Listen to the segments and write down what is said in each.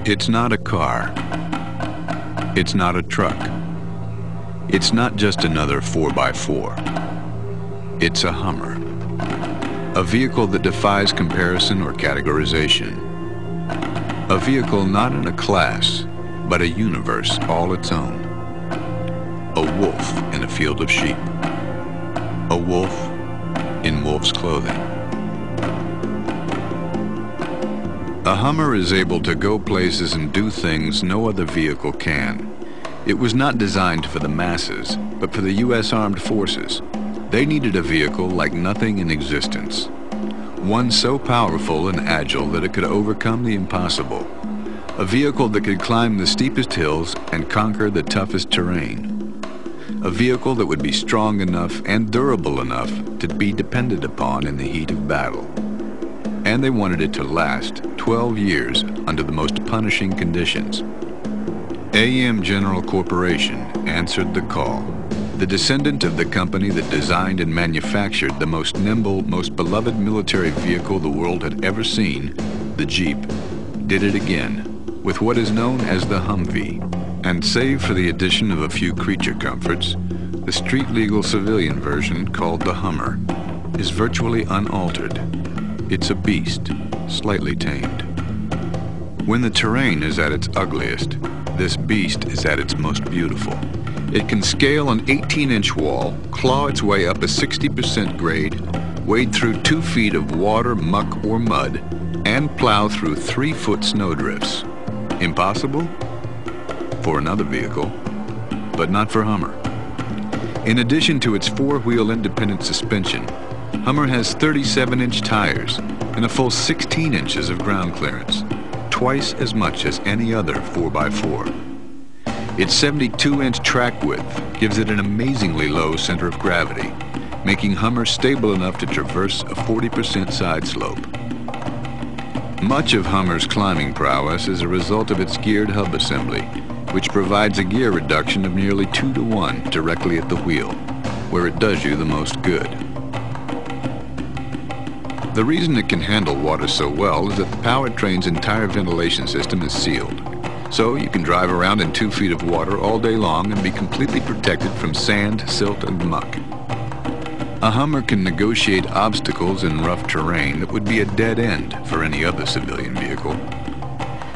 It's not a car. It's not a truck. It's not just another 4x4. It's a Hummer. A vehicle that defies comparison or categorization. A vehicle not in a class, but a universe all its own. A wolf in a field of sheep. A wolf in wolf's clothing. A Hummer is able to go places and do things no other vehicle can. It was not designed for the masses, but for the U.S. Armed Forces. They needed a vehicle like nothing in existence. One so powerful and agile that it could overcome the impossible. A vehicle that could climb the steepest hills and conquer the toughest terrain. A vehicle that would be strong enough and durable enough to be depended upon in the heat of battle. And they wanted it to last 12 years under the most punishing conditions. AEM General Corporation answered the call. The descendant of the company that designed and manufactured the most nimble, most beloved military vehicle the world had ever seen, the Jeep, did it again with what is known as the Humvee. And save for the addition of a few creature comforts, the street-legal civilian version, called the Hummer, is virtually unaltered. It's a beast, slightly tamed. When the terrain is at its ugliest, this beast is at its most beautiful. It can scale an 18-inch wall, claw its way up a 60% grade, wade through 2 feet of water, muck, or mud, and plow through 3-foot snowdrifts. Impossible? For another vehicle, but not for Hummer. In addition to its 4-wheel independent suspension, Hummer has 37-inch tires and a full 16 inches of ground clearance, twice as much as any other 4x4. Its 72-inch track width gives it an amazingly low center of gravity, making Hummer stable enough to traverse a 40% side slope. Much of Hummer's climbing prowess is a result of its geared hub assembly, which provides a gear reduction of nearly 2 to 1 directly at the wheel, where it does you the most good. The reason it can handle water so well is that the powertrain's entire ventilation system is sealed, so you can drive around in 2 feet of water all day long and be completely protected from sand, silt, and muck. A Hummer can negotiate obstacles in rough terrain that would be a dead end for any other civilian vehicle.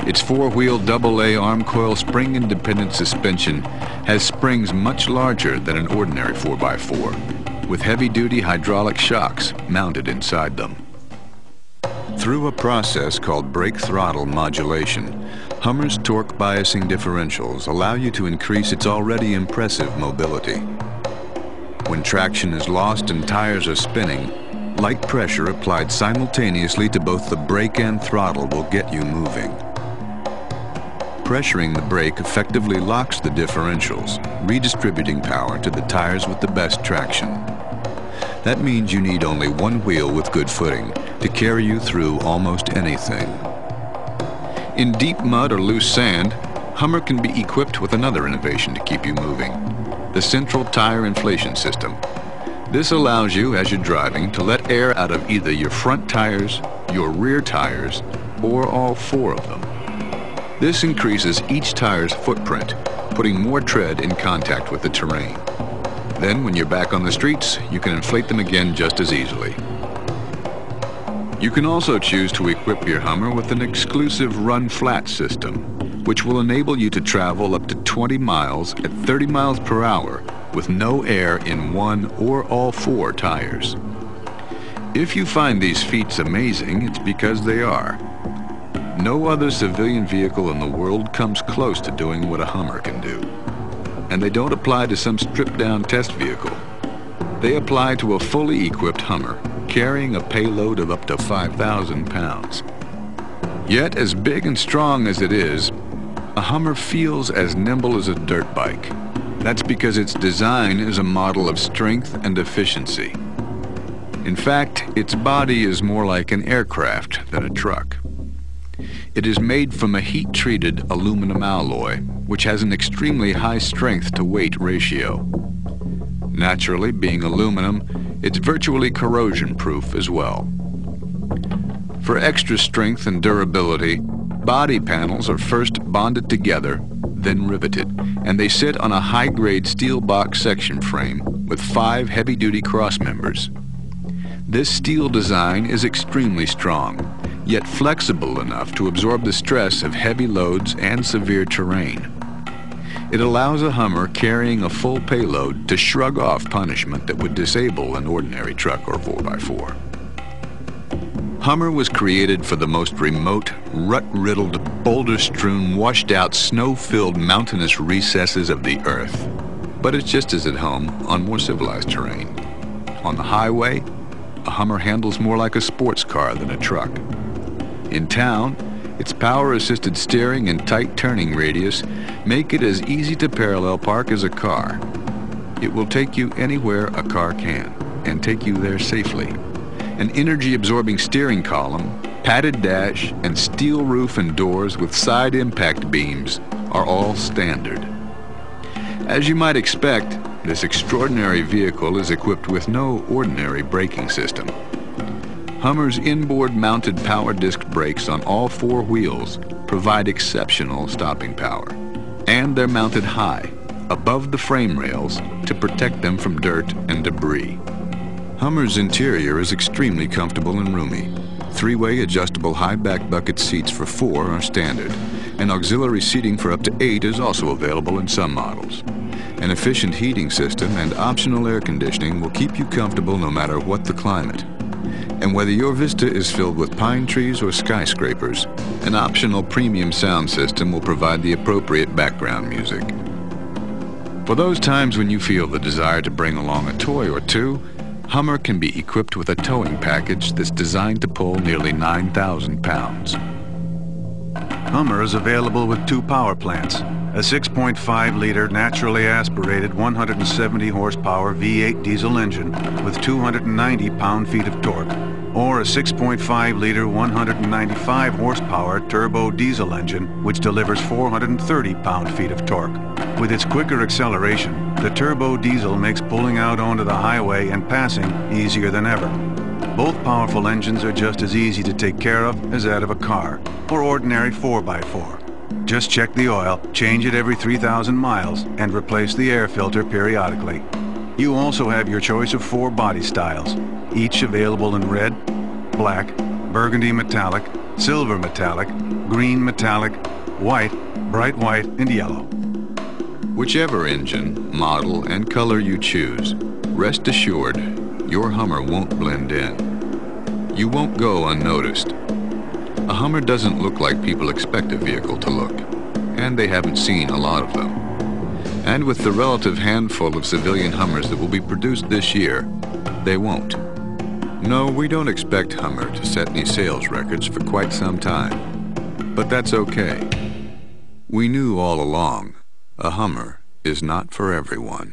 Its 4-wheel AA arm coil spring-independent suspension has springs much larger than an ordinary 4x4, with heavy-duty hydraulic shocks mounted inside them. Through a process called brake throttle modulation, Hummer's torque biasing differentials allow you to increase its already impressive mobility. When traction is lost and tires are spinning, light pressure applied simultaneously to both the brake and throttle will get you moving. Pressuring the brake effectively locks the differentials, redistributing power to the tires with the best traction. That means you need only one wheel with good footing to carry you through almost anything. In deep mud or loose sand, Hummer can be equipped with another innovation to keep you moving: the central tire inflation system. This allows you, as you're driving, to let air out of either your front tires, your rear tires, or all 4 of them. This increases each tire's footprint, putting more tread in contact with the terrain. Then, when you're back on the streets, you can inflate them again just as easily. You can also choose to equip your Hummer with an exclusive run-flat system, which will enable you to travel up to 20 miles at 30 miles per hour with no air in 1 or all 4 tires. If you find these feats amazing, it's because they are. No other civilian vehicle in the world comes close to doing what a Hummer can do. And they don't apply to some stripped-down test vehicle. They apply to a fully equipped Hummer, carrying a payload of up to 5,000 pounds. Yet, as big and strong as it is, a Hummer feels as nimble as a dirt bike. That's because its design is a model of strength and efficiency. In fact, its body is more like an aircraft than a truck. It is made from a heat-treated aluminum alloy, which has an extremely high strength-to-weight ratio. Naturally, being aluminum, it's virtually corrosion-proof as well. For extra strength and durability, Body panels are first bonded together, then riveted, and they sit on a high-grade steel box section frame with 5 heavy-duty cross members. This steel design is extremely strong, yet flexible enough to absorb the stress of heavy loads and severe terrain. It allows a Hummer carrying a full payload to shrug off punishment that would disable an ordinary truck or 4x4. Hummer was created for the most remote, rut-riddled, boulder-strewn, washed-out, snow-filled mountainous recesses of the earth. But it's just as at home on more civilized terrain. On the highway, a Hummer handles more like a sports car than a truck. In town, its power-assisted steering and tight turning radius make it as easy to parallel park as a car. It will take you anywhere a car can, and take you there safely. An energy-absorbing steering column, padded dash, and steel roof and doors with side impact beams are all standard. As you might expect, this extraordinary vehicle is equipped with no ordinary braking system. Hummer's inboard mounted power disc brakes on all 4 wheels provide exceptional stopping power, and they're mounted high, above the frame rails, to protect them from dirt and debris. Hummer's interior is extremely comfortable and roomy. 3-way adjustable high back bucket seats for 4 are standard, and auxiliary seating for up to 8 is also available in some models. An efficient heating system and optional air conditioning will keep you comfortable no matter what the climate. And whether your vista is filled with pine trees or skyscrapers, an optional premium sound system will provide the appropriate background music. For those times when you feel the desire to bring along a toy or two, Hummer can be equipped with a towing package that's designed to pull nearly 9,000 pounds. Hummer is available with 2 power plants, a 6.5-liter naturally aspirated 170 horsepower V8 diesel engine with 290 pound-feet of torque, or a 6.5-liter 195 horsepower turbo diesel engine which delivers 430 pound-feet of torque. With its quicker acceleration, the turbo diesel makes pulling out onto the highway and passing easier than ever. Both powerful engines are just as easy to take care of as that of a car or ordinary 4x4. Just check the oil, change it every 3,000 miles, and replace the air filter periodically. You also have your choice of 4 body styles, each available in red, black, burgundy metallic, silver metallic, green metallic, white, bright white, and yellow. Whichever engine, model, and color you choose, rest assured your Hummer won't blend in. You won't go unnoticed. A Hummer doesn't look like people expect a vehicle to look, and they haven't seen a lot of them. And with the relative handful of civilian Hummers that will be produced this year, they won't. No, we don't expect Hummer to set any sales records for quite some time. But that's okay. We knew all along, a Hummer is not for everyone.